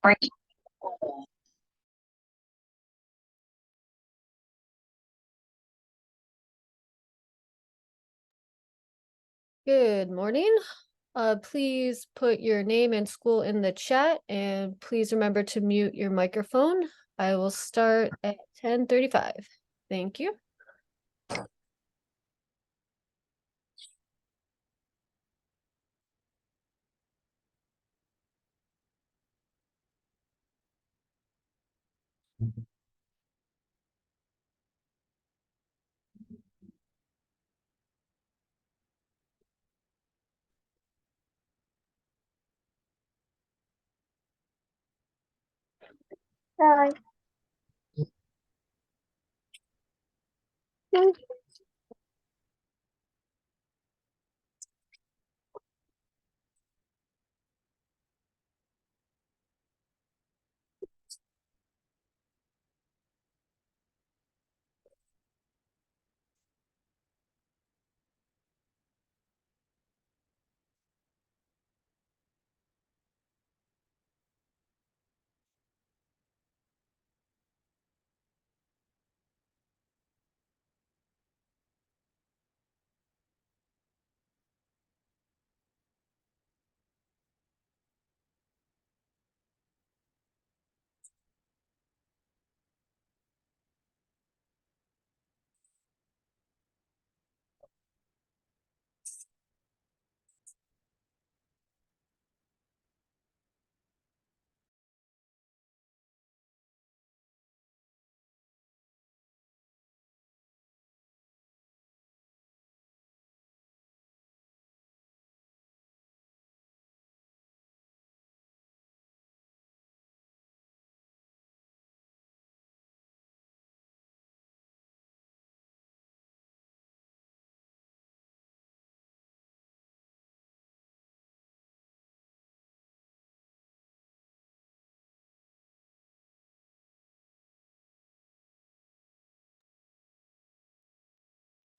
Good morning. Please put your name and school in the chat, and please remember to mute your microphone. I will start at 10:35. Thank you. Rồi. Ừ.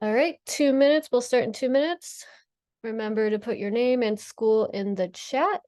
All right, 2 minutes. We'll start in 2 minutes. Remember to put your name and school in the chat.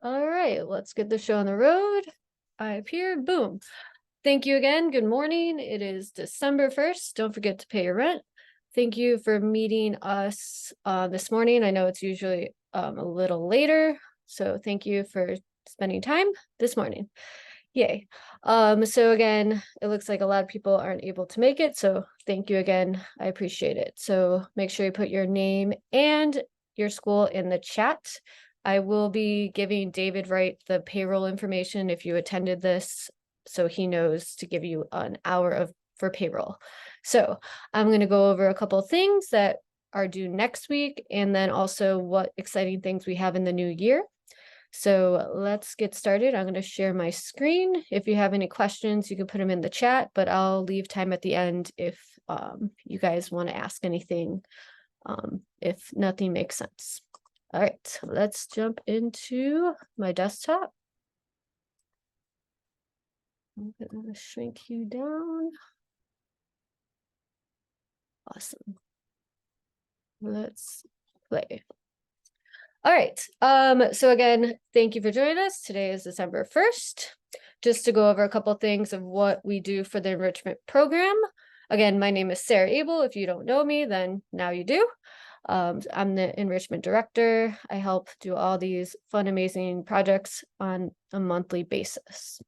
All right, let's get the show on the road. I appeared, boom. Thank you again. Good morning. It is December 1st. Don't forget to pay your rent. Thank you for meeting us this morning. I know it's usually a little later, so thank you for spending time this morning. Yay. So again, it looks like a lot of people aren't able to make it, so thank you again. I appreciate it. So make sure you put your name and your school in the chat. I will be giving David Wright the payroll information if you attended this, so he knows to give you an hour for payroll. So I'm going to go over a couple of things that are due next week, and then also what exciting things we have in the new year. So let's get started. I'm going to share my screen. If you have any questions, you can put them in the chat, but I'll leave time at the end if you guys want to ask anything, if nothing makes sense. All right, let's jump into my desktop. I'm going to shrink you down. Awesome. Let's play. All right. So again, thank you for joining us. Today is December 1st. Just to go over a couple things of what we do for the enrichment program. Again, my name is Sarah Abel. If you don't know me, then now you do. I'm the enrichment director. I help do all these fun, amazing projects on a monthly basis.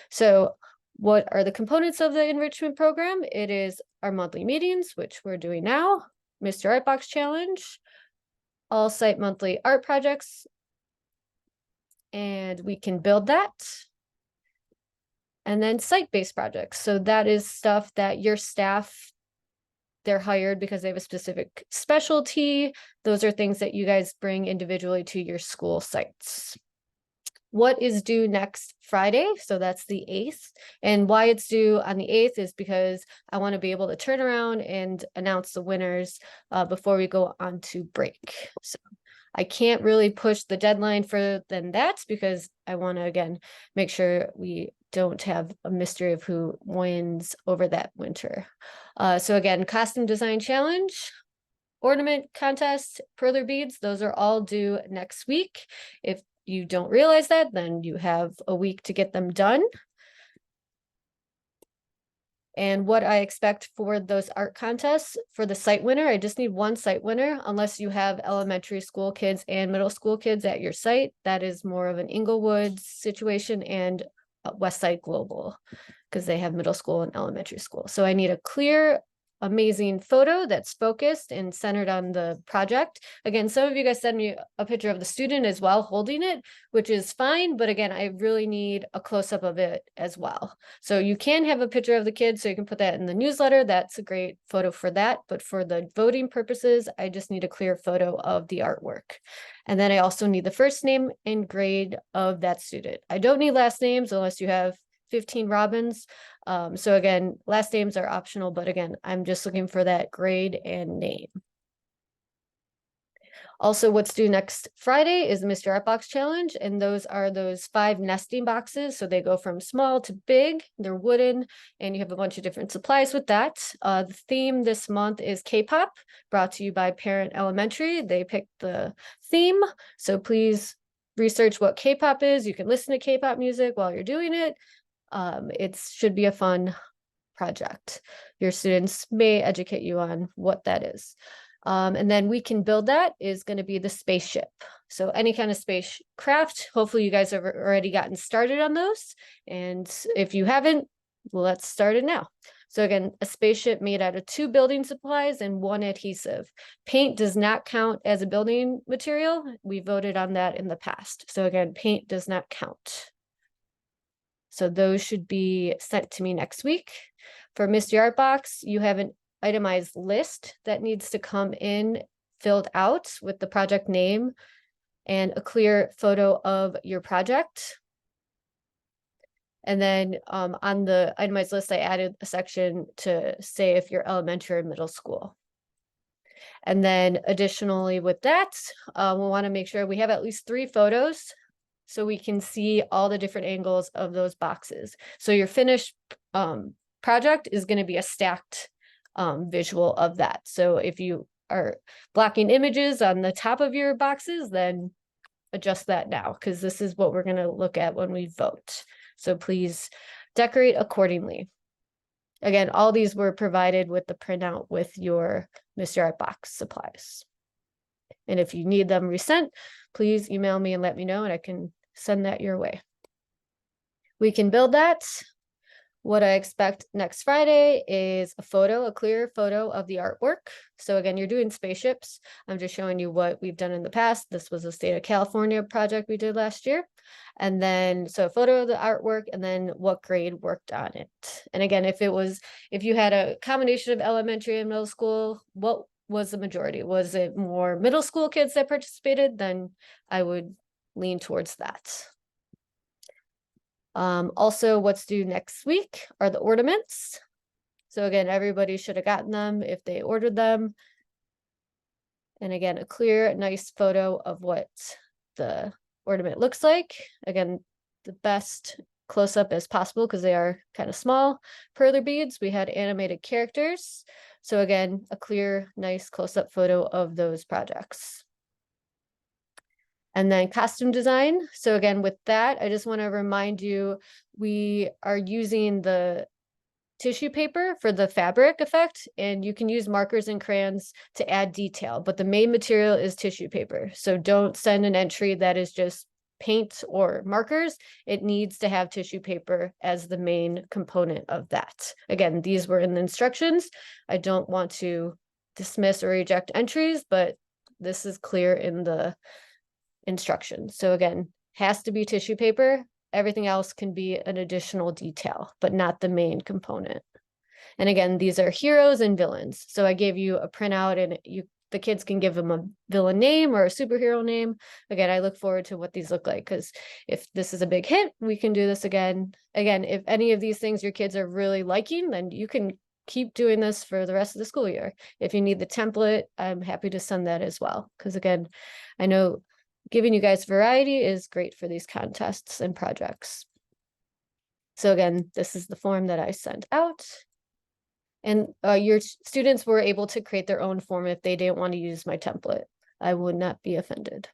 So what are the components of the enrichment program? It is our monthly meetings, which we're doing now, Mr. Artbox Challenge, all site monthly art projects, and we can build that. And then site-based projects. So that is stuff that your staff, they're hired because they have a specific specialty. Those are things that you guys bring individually to your school sites. What is due next Friday? So that's the 8th. And why it's due on the 8th is because I want to be able to turn around and announce the winners before we go on to break. So I can't really push the deadline further than that because I want to, again, make sure we don't have a mystery of who wins over that winter. So again, costume design challenge, ornament contest, perler beads, those are all due next week. If you don't realize that, then you have a week to get them done. And what I expect for those art contests for the site winner, I just need one site winner, unless you have elementary school kids and middle school kids at your site. That is more of an Inglewood situation and Westside Global, because they have middle school and elementary school. So I need a clear, amazing photo that's focused and centered on the project. Again, some of you guys send me a picture of the student as well holding it, which is fine. But again, I really need a close-up of it as well. So you can have a picture of the kid, so you can put that in the newsletter. That's a great photo for that. But for the voting purposes, I just need a clear photo of the artwork. And then I also need the first name and grade of that student. I don't need last names unless you have 15 Robins. So again, last names are optional, but again, I'm just looking for that grade and name. Also, what's due next Friday is the Mr. Artbox Challenge, and those are those 5 nesting boxes. So they go from small to big, they're wooden, and you have a bunch of different supplies with that. The theme this month is K-pop, brought to you by Parent Elementary. They picked the theme, so please research what K-pop is. You can listen to K-pop music while you're doing it. It should be a fun project. Your students may educate you on what that is. And then we can build that is going to be the spaceship. So any kind of spacecraft, hopefully you guys have already gotten started on those. And if you haven't, let's start it now. So again, a spaceship made out of 2 building supplies and 1 adhesive. Paint does not count as a building material. We voted on that in the past. So again, paint does not count. So those should be sent to me next week. For Mr. Artbox, you have an itemized list that needs to come in filled out with the project name and a clear photo of your project. And then on the itemized list, I added a section to say if you're elementary or middle school. And then additionally with that, we'll want to make sure we have at least 3 photos so we can see all the different angles of those boxes. So your finished project is going to be a stacked visual of that. So if you are blocking images on the top of your boxes, then adjust that now, because this is what we're going to look at when we vote. So please decorate accordingly. Again, all these were provided with the printout with your Mr. Artbox supplies. And if you need them resent, please email me and let me know, and I can send that your way. We can build that. What I expect next Friday is a clear photo of the artwork. So again, you're doing spaceships. I'm just showing you what we've done in the past. This was a state of California project we did last year. And then, so a photo of the artwork and then what grade worked on it. And again, if you had a combination of elementary and middle school, what was the majority? Was it more middle school kids that participated? Then I would lean towards that. Also, what's due next week are the ornaments. So again, everybody should have gotten them if they ordered them. And again, a clear, nice photo of what the ornament looks like. Again, the best close-up as possible because they are kind of small. Perler beads, we had animated characters. So again, a clear, nice close-up photo of those projects. And then costume design. So again, with that, I just want to remind you, we are using the tissue paper for the fabric effect, and you can use markers and crayons to add detail, but the main material is tissue paper. So don't send an entry that is just paint or markers. It needs to have tissue paper as the main component of that. Again, these were in the instructions. I don't want to dismiss or reject entries, but this is clear in the instructions. So again, has to be tissue paper. Everything else can be an additional detail, but not the main component. And again, these are heroes and villains. So I gave you a printout, and the kids can give them a villain name or a superhero name. Again, I look forward to what these look like, because if this is a big hit, we can do this again. Again, if any of these things your kids are really liking, then you can keep doing this for the rest of the school year. If you need the template, I'm happy to send that as well. Because again, I know giving you guys variety is great for these contests and projects. So again, this is the form that I sent out. And your students were able to create their own form if they didn't want to use my template. I would not be offended.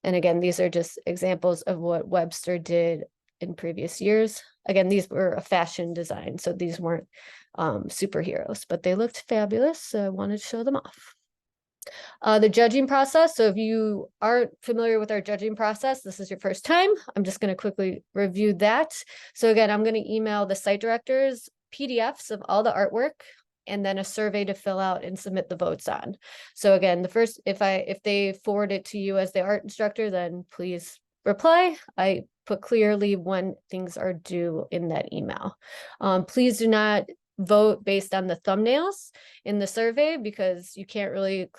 And again, these are just examples of what Webster did in previous years. Again, these were a fashion design, so these weren't superheroes, but they looked fabulous, so I wanted to show them off. The judging process. So if you aren't familiar with our judging process, this is your first time, I'm just going to quickly review that. So again, I'm going to email the site directors PDFs of all the artwork, and then a survey to fill out and submit the votes on. So again, the first, if they forward it to you as the art instructor, then please reply. I put clearly when things are due in that email. Please do not vote based on the thumbnails in the survey, because you can't really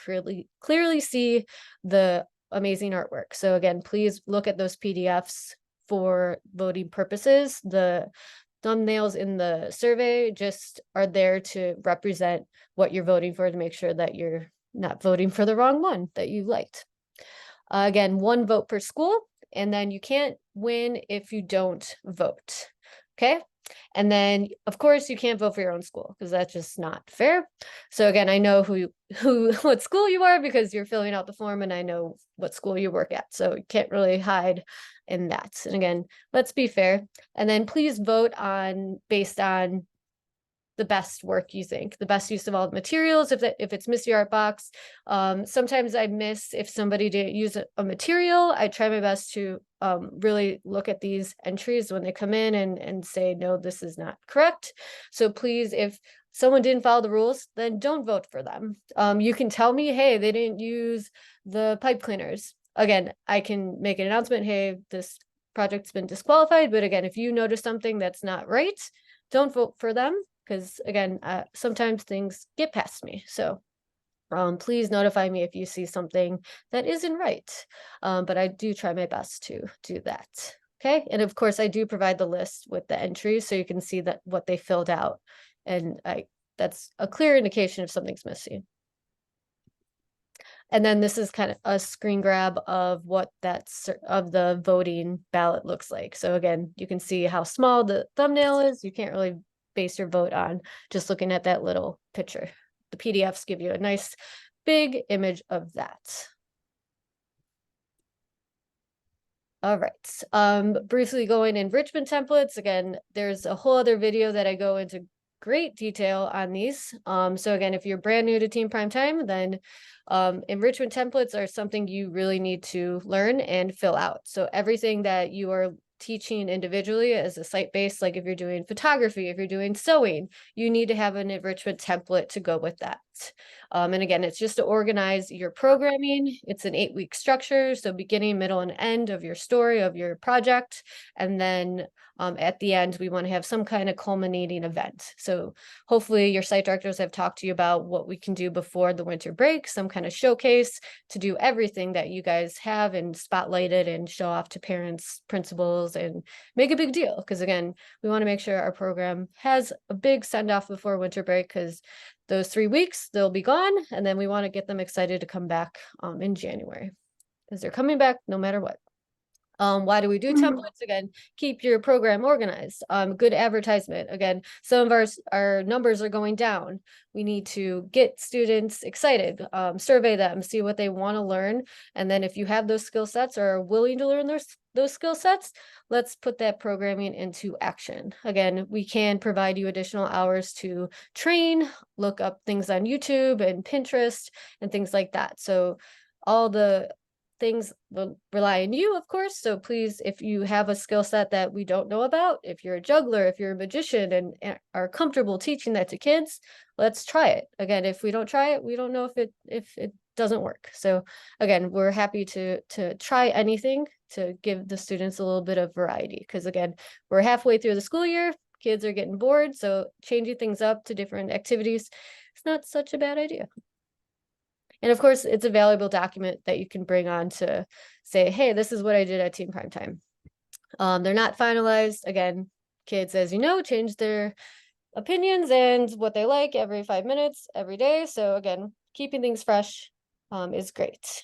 clearly see the amazing artwork. So again, please look at those PDFs for voting purposes. The thumbnails in the survey just are there to represent what you're voting for, to make sure that you're not voting for the wrong one that you liked. Again, 1 vote per school, and then you can't win if you don't vote. Okay. And then, of course, you can't vote for your own school, because that's just not fair. So again, I know what school you are, because you're filling out the form, and I know what school you work at. So you can't really hide in that. And again, let's be fair. And then please vote based on the best work you think, the best use of all the materials. If it's Miss Art Box, sometimes I miss if somebody didn't use a material. I try my best to really look at these entries when they come in and say, no, this is not correct. So please, if someone didn't follow the rules, then don't vote for them. You can tell me, hey, they didn't use the pipe cleaners. Again, I can make an announcement, hey, this project's been disqualified. But again, if you notice something that's not right, don't vote for them. Because again, sometimes things get past me. So please notify me if you see something that isn't right. But I do try my best to do that. Okay. And of course, I do provide the list with the entries, so you can see that what they filled out. And that's a clear indication if something's missing. And then this is kind of a screen grab of what of the voting ballot looks like. So again, you can see how small the thumbnail is. You can't really base your vote on just looking at that little picture. The PDFs give you a nice big image of that. All right, briefly going enrichment templates. Again, there's a whole other video that I go into great detail on these. So again, if you're brand new to Teen Prime Time, then enrichment templates are something you really need to learn and fill out. So everything that you are teaching individually as a site-based, like if you're doing photography, if you're doing sewing, you need to have an enrichment template to go with that. And again, it's just to organize your programming. It's an 8-week structure, so beginning, middle, and end of your story, of your project. And then at the end, we want to have some kind of culminating event. So hopefully your site directors have talked to you about what we can do before the winter break, some kind of showcase to do everything that you guys have and spotlight it and show off to parents, principals, and make a big deal. Because again, we want to make sure our program has a big send off before winter break, because those 3 weeks, they'll be gone. And then we want to get them excited to come back in January, because they're coming back no matter what. Why do we do templates? Again, keep your program organized. Good advertisement. Again, some of our numbers are going down. We need to get students excited, survey them, see what they want to learn. And then if you have those skill sets or are willing to learn those skill sets, let's put that programming into action. Again, we can provide you additional hours to train, look up things on YouTube and Pinterest and things like that. So all the things will rely on you, of course. So please, if you have a skill set that we don't know about, if you're a juggler, if you're a magician and are comfortable teaching that to kids, let's try it. Again, if we don't try it, we don't know if it doesn't work. So again, we're happy to try anything to give the students a little bit of variety, because again, we're halfway through the school year, kids are getting bored, so changing things up to different activities is not such a bad idea. And of course, it's a valuable document that you can bring on to say, hey, this is what I did at Teen Prime Time. They're not finalized. Again, kids, as you know, change their opinions and what they like every 5 minutes, every day. So again, keeping things fresh is great.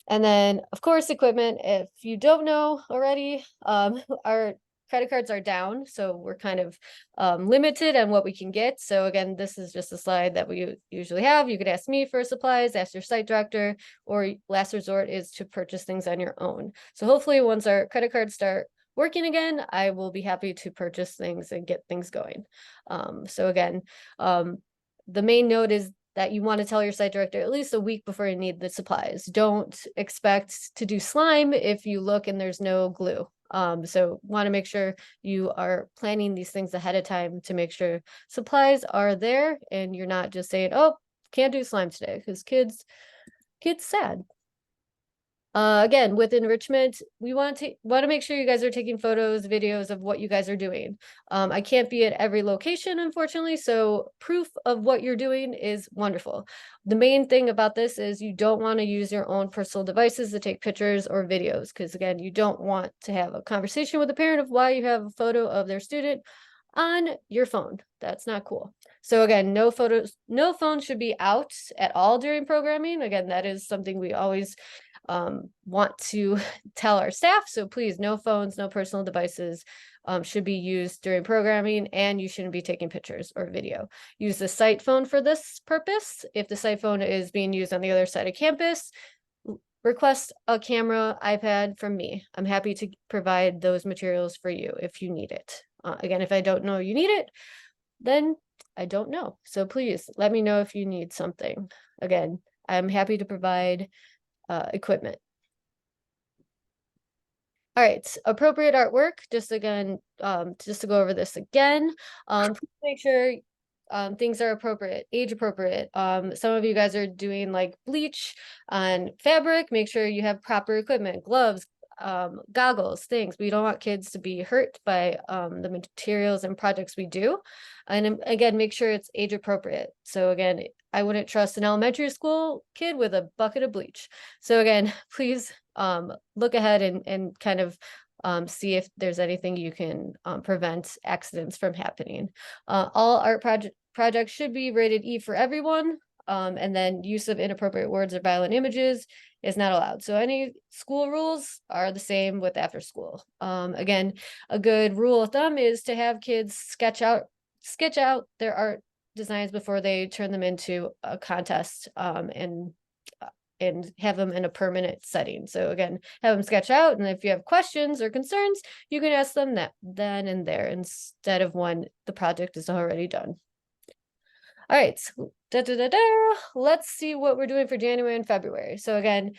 And then, of course, equipment. If you don't know already, our credit cards are down, so we're kind of limited on what we can get. So again, this is just a slide that we usually have. You could ask me for supplies, ask your site director, or last resort is to purchase things on your own. So hopefully once our credit cards start working again, I will be happy to purchase things and get things going. So again, the main note is that you want to tell your site director at least a week before you need the supplies. Don't expect to do slime if you look and there's no glue. So want to make sure you are planning these things ahead of time to make sure supplies are there and you're not just saying, oh, can't do slime today, because kids sad. Again, with enrichment, we want to make sure you guys are taking photos, videos of what you guys are doing. I can't be at every location, unfortunately, so proof of what you're doing is wonderful. The main thing about this is you don't want to use your own personal devices to take pictures or videos, because again, you don't want to have a conversation with a parent of why you have a photo of their student on your phone. That's not cool. So again, no photos, no phone should be out at all during programming. Again, that is something we always want to tell our staff. So please, no phones, no personal devices should be used during programming, and you shouldn't be taking pictures or video. Use the site phone for this purpose. If the site phone is being used on the other side of campus, request a camera, iPad from me. I'm happy to provide those materials for you if you need it. Again, if I don't know you need it, then I don't know. So please let me know if you need something. Again, I'm happy to provide equipment. All right, appropriate artwork, just again, just to go over this again, make sure things are appropriate, age appropriate. Some of you guys are doing like bleach on fabric, make sure you have proper equipment, gloves, goggles, things. We don't want kids to be hurt by the materials and projects we do. And again, make sure it's age appropriate. So again, I wouldn't trust an elementary school kid with a bucket of bleach. So again, please look ahead and kind of see if there's anything you can prevent accidents from happening. All art projects should be rated E for everyone. And then use of inappropriate words or violent images is not allowed. So any school rules are the same with after school. Again, a good rule of thumb is to have kids sketch out their art designs before they turn them into a contest and have them in a permanent setting. So again, have them sketch out, and if you have questions or concerns, you can ask them that then and there instead of when the project is already done. All right, let's see what we're doing for January and February. So again,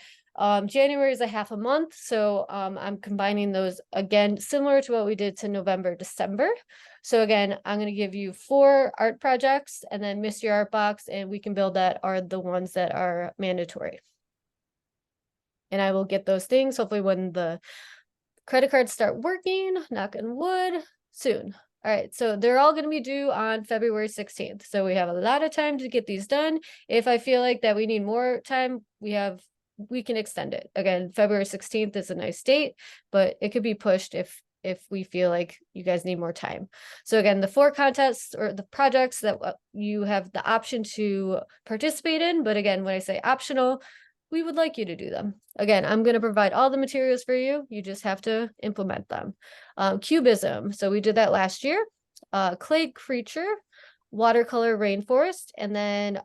January is a half a month, so I'm combining those again, similar to what we did to November, December. So again, I'm going to give you 4 art projects, and then Mystery Art Box, and We Can Build That are the ones that are mandatory. And I will get those things hopefully when the credit cards start working, knock on wood, soon. All right, so they're all going to be due on February 16th. So we have a lot of time to get these done. If I feel like that we need more time, we can extend it. Again, February 16th is a nice date, but it could be pushed if we feel like you guys need more time. So again, the 4 contests or the projects that you have the option to participate in, but again, when I say optional, we would like you to do them. Again, I'm going to provide all the materials for you. You just have to implement them. Cubism. So we did that last year. Clay creature, watercolor rainforest, and then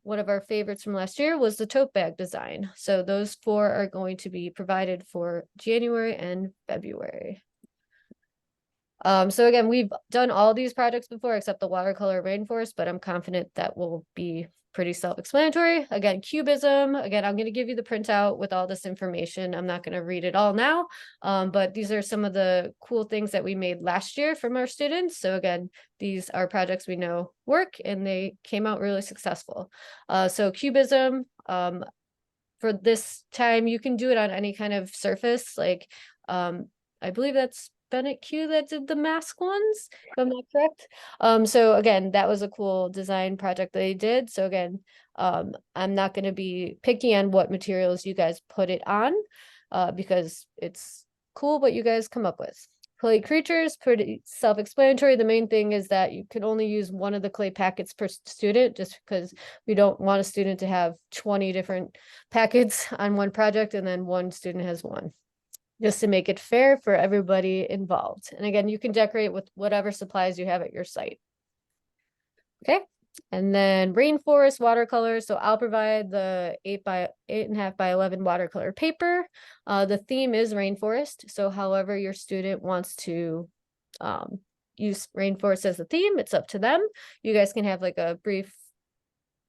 one of our favorites from last year was the tote bag design. So those 4 are going to be provided for January and February. So again, we've done all these projects before except the watercolor rainforest, but I'm confident that will be pretty self-explanatory. Again, cubism, again, I'm going to give you the printout with all this information. I'm not going to read it all now, but these are some of the cool things that we made last year from our students. So again, these are projects we know work and they came out really successful. So cubism, for this time, you can do it on any kind of surface. Like, I believe that's Bennett Q that did the mask ones, if I'm not correct. So again, that was a cool design project they did. So again, I'm not going to be picky on what materials you guys put it on, because it's cool what you guys come up with. Clay creatures, pretty self-explanatory. The main thing is that you can only use one of the clay packets per student, just because we don't want a student to have 20 different packets on one project and then one student has one, just to make it fair for everybody involved. And again, you can decorate with whatever supplies you have at your site. Okay. And then rainforest watercolors. So I'll provide the 8.5 by 11 watercolor paper. The theme is rainforest. So however your student wants to use rainforest as a theme, it's up to them. You guys can have like a brief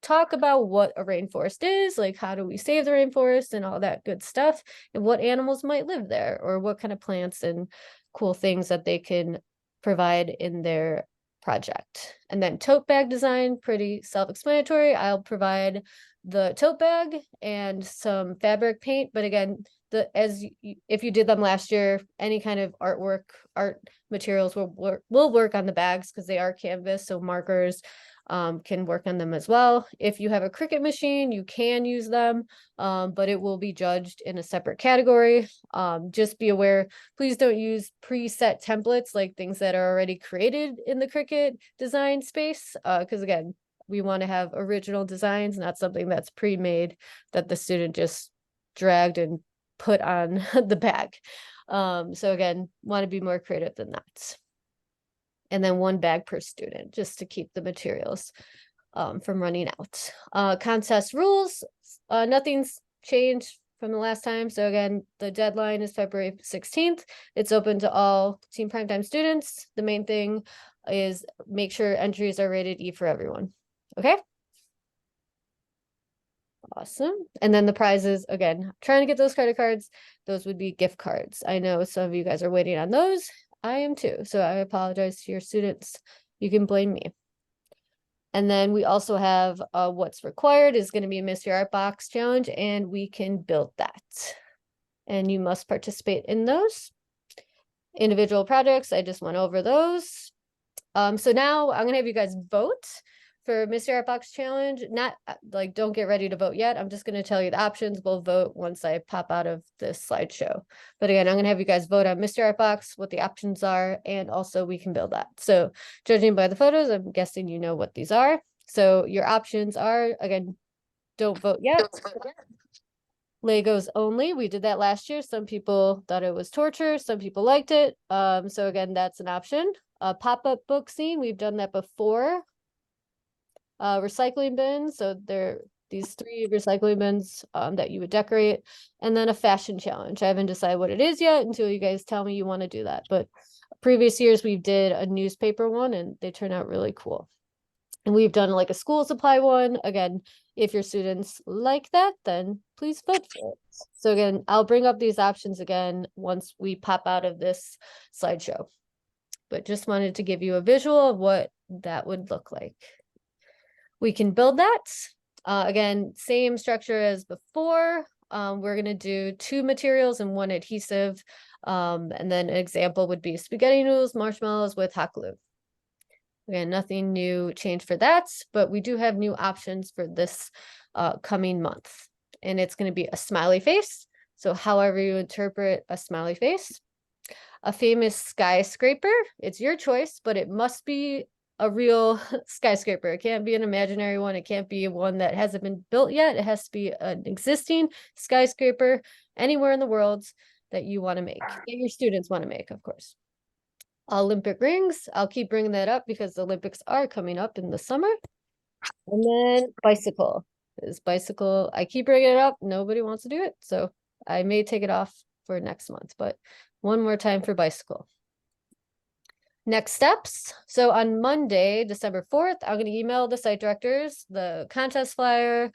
talk about what a rainforest is, like how do we save the rainforest and all that good stuff, and what animals might live there, or what kind of plants and cool things that they can provide in their project. And then tote bag design, pretty self-explanatory. I'll provide the tote bag and some fabric paint, but again, if you did them last year, any kind of art materials will work on the bags because they are canvas, so markers can work on them as well. If you have a Cricut machine, you can use them, but it will be judged in a separate category. Just be aware, please don't use preset templates, like things that are already created in the Cricut design space, because again, we want to have original designs, not something that's pre-made that the student just dragged and put on the bag. So again, want to be more creative than that. And then 1 bag per student, just to keep the materials from running out. Contest rules, nothing's changed from the last time. So again, the deadline is February 16th. It's open to all Team Primetime students. The main thing is make sure entries are rated E for everyone. Okay? Awesome. And then the prizes, again, trying to get those credit cards. Those would be gift cards. I know some of you guys are waiting on those. I am too. So I apologize to your students. You can blame me. And then we also have what's required is going to be a Mystery Art Box challenge, and we can build that. And you must participate in those. Individual projects, I just went over those. So now I'm going to have you guys vote for Mystery Art Box Challenge. Not like, don't get ready to vote yet. I'm just going to tell you the options. We'll vote once I pop out of this slideshow. But again, I'm going to have you guys vote on Mystery Art Box, what the options are, and also we can build that. So judging by the photos, I'm guessing you know what these are. So your options are, again, don't vote yet. Legos only. We did that last year. Some people thought it was torture. Some people liked it. So again, that's an option. Pop-up book scene. We've done that before. Recycling bins. So there these 3 recycling bins that you would decorate, and then a fashion challenge. I haven't decided what it is yet until you guys tell me you want to do that. But previous years we did a newspaper one and they turn out really cool. And we've done like a school supply one. Again, if your students like that, then please vote for it. So again, I'll bring up these options again once we pop out of this slideshow. But just wanted to give you a visual of what that would look like. We can build that. Again, same structure as before. We're going to do 2 materials and 1 adhesive. And then an example would be spaghetti noodles, marshmallows with hot glue. Again, nothing new change for that, but we do have new options for this coming month. And it's going to be a smiley face. So however you interpret a smiley face. A famous skyscraper, it's your choice, but it must be a real skyscraper. It can't be an imaginary one. It can't be one that hasn't been built yet. It has to be an existing skyscraper anywhere in the world that you want to make, that your students want to make, of course. Olympic rings, I'll keep bringing that up because the Olympics are coming up in the summer. And then bicycle, is bicycle, I keep bringing it up, nobody wants to do it, so I may take it off for next month, but one more time for bicycle. Next steps. So on Monday, December 4th, I'm going to email the site directors the contest flyer,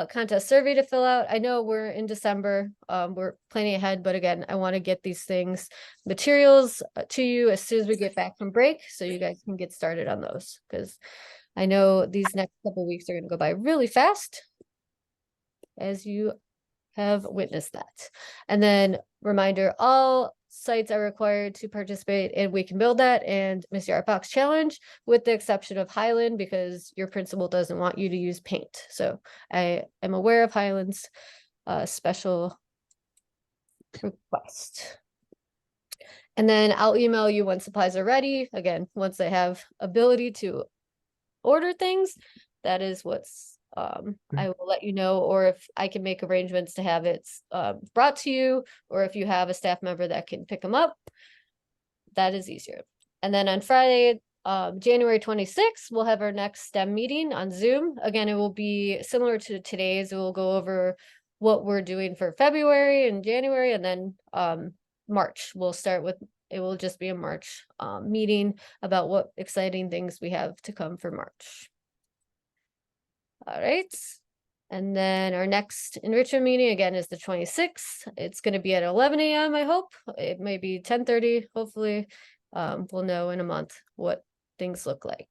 contest survey to fill out. I know we're in December, we're planning ahead, but again, I want to get these things, materials to you as soon as we get back from break, so you guys can get started on those, because I know these next couple of weeks are going to go by really fast, as you have witnessed that. And then reminder, all sites are required to participate in We Can Build That and Miss Art Box Challenge, with the exception of Highland, because your principal doesn't want you to use paint. So I am aware of Highland's special request. And then I'll email you when supplies are ready. Again, once I have ability to order things, that is what's I will let you know, or if I can make arrangements to have it brought to you, or if you have a staff member that can pick them up, that is easier. And then on Friday, January 26th, we'll have our next STEM meeting on Zoom. Again, it will be similar to today's. We'll go over what we're doing for February and January, and then March. We'll start with, it will just be a March meeting about what exciting things we have to come for March. All right. And then our next enrichment meeting again is the 26th. It's going to be at 11 a.m. I hope. It may be 10:30. Hopefully, we'll know in a month what things look like.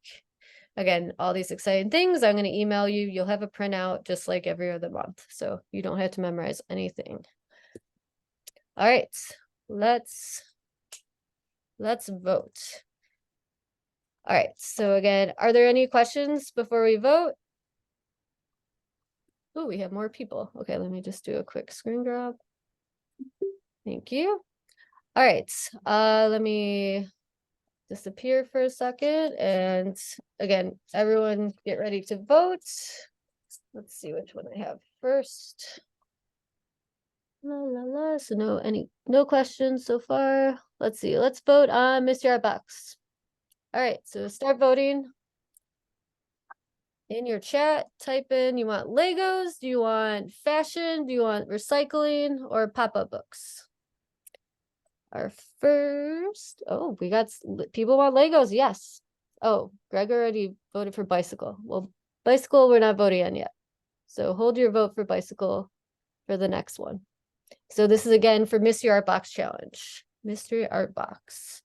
Again, all these exciting things, I'm going to email you. You'll have a printout just like every other month, so you don't have to memorize anything. All right, let's vote. All right, so again, are there any questions before we vote? Oh, we have more people. Okay, let me just do a quick screen grab. Thank you. All right, let me disappear for a second. And again, everyone get ready to vote. Let's see which one I have first. La la la. So no questions so far. Let's see. Let's vote on Mr. Art Box. All right, so start voting. In your chat, type in, you want Legos, do you want fashion, do you want recycling, or pop-up books? Our first, oh, we got people want Legos, yes. Oh, Greg already voted for bicycle. Well, bicycle, we're not voting on yet. So hold your vote for bicycle for the next one. So this is again for Mystery Art Box Challenge. Mystery Art Box.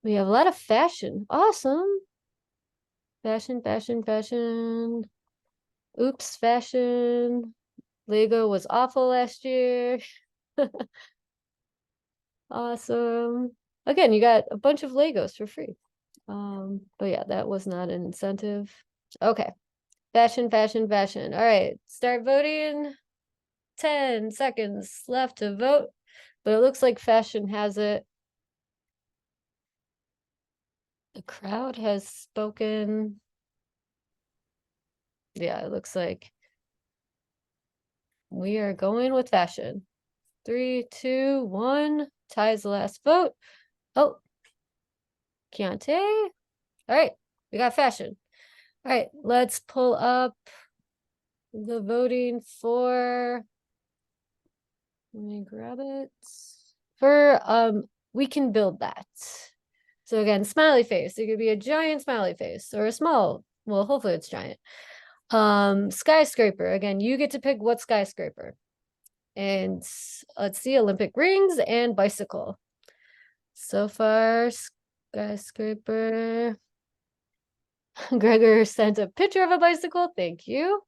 We have a lot of fashion. Awesome. Fashion, fashion, fashion. Oops, fashion. Lego was awful last year. Awesome. Again, you got a bunch of Legos for free. But yeah, that was not an incentive. Okay. Fashion, fashion, fashion. All right, start voting. 10 seconds left to vote, but it looks like fashion has it. The crowd has spoken. Yeah, it looks like we are going with fashion. 3, 2, 1. Ties the last vote. Oh, Keontae. All right, we got fashion. All right, let's pull up the voting for. Let me grab it. For We Can Build That. So again, smiley face. It could be a giant smiley face or a small. Well, hopefully it's giant. Skyscraper. Again, you get to pick what skyscraper. And let's see, Olympic rings and bicycle. So far, skyscraper. Gregor sent a picture of a bicycle. Thank you.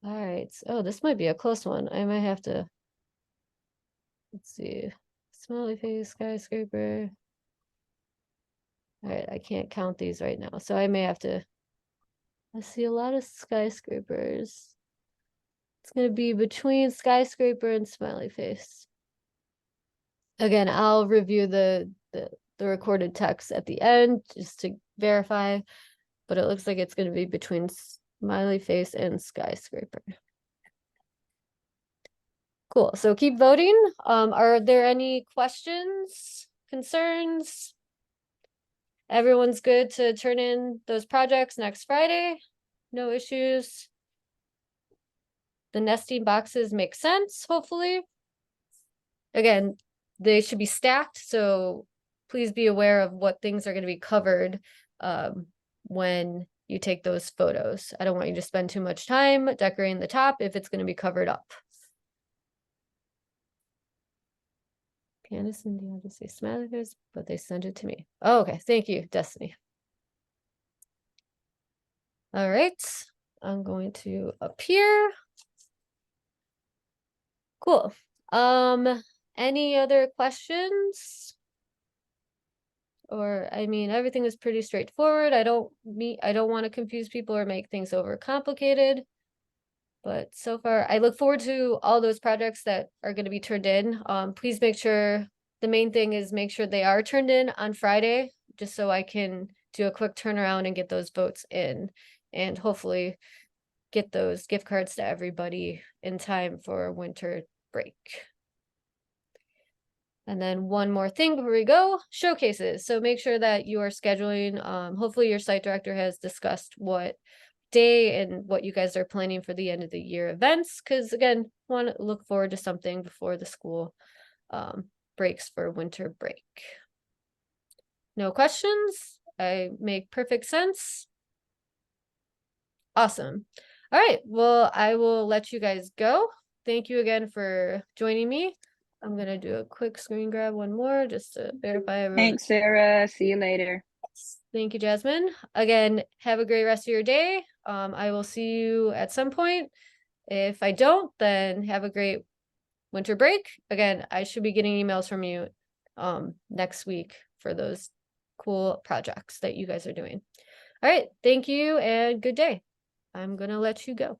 All right. Oh, this might be a close one. I might have to. Let's see. Smiley face, skyscraper. All right, I can't count these right now, so I may have to. I see a lot of skyscrapers. It's gonna be between skyscraper and smiley face. Again, I'll review the the recorded text at the end just to verify, but it looks like it's going to be between smiley face and skyscraper. Cool. So keep voting. Are there any questions, concerns? Everyone's good to turn in those projects next Friday? No issues? The nesting boxes make sense, hopefully. Again, they should be stacked, so please be aware of what things are going to be covered when you take those photos. I don't want you to spend too much time decorating the top if it's going to be covered up. Candace and Deanna say smiley face, but they sent it to me. Oh, okay. Thank you, Destiny. All right. I'm going to appear. Cool. Any other questions? Or, I mean, everything is pretty straightforward. I don't want to confuse people or make things overcomplicated. But so far, I look forward to all those projects that are going to be turned in. Please make sure, the main thing is make sure they are turned in on Friday, just so I can do a quick turnaround and get those votes in, and hopefully get those gift cards to everybody in time for winter break. And then one more thing before we go, showcases. So make sure that you are scheduling, hopefully your site director has discussed what day and what you guys are planning for the end of the year events, because again, want to look forward to something before the school breaks for winter break. No questions? I make perfect sense. Awesome. All right, well, I will let you guys go. Thank you again for joining me. I'm gonna do a quick screen grab one more just to verify everyone. Thanks, Sarah. See you later. Thank you, Jasmine. Again, have a great rest of your day. I will see you at some point. If I don't, then have a great winter break. Again, I should be getting emails from you next week for those cool projects that you guys are doing. All right, thank you and good day. I'm gonna let you go.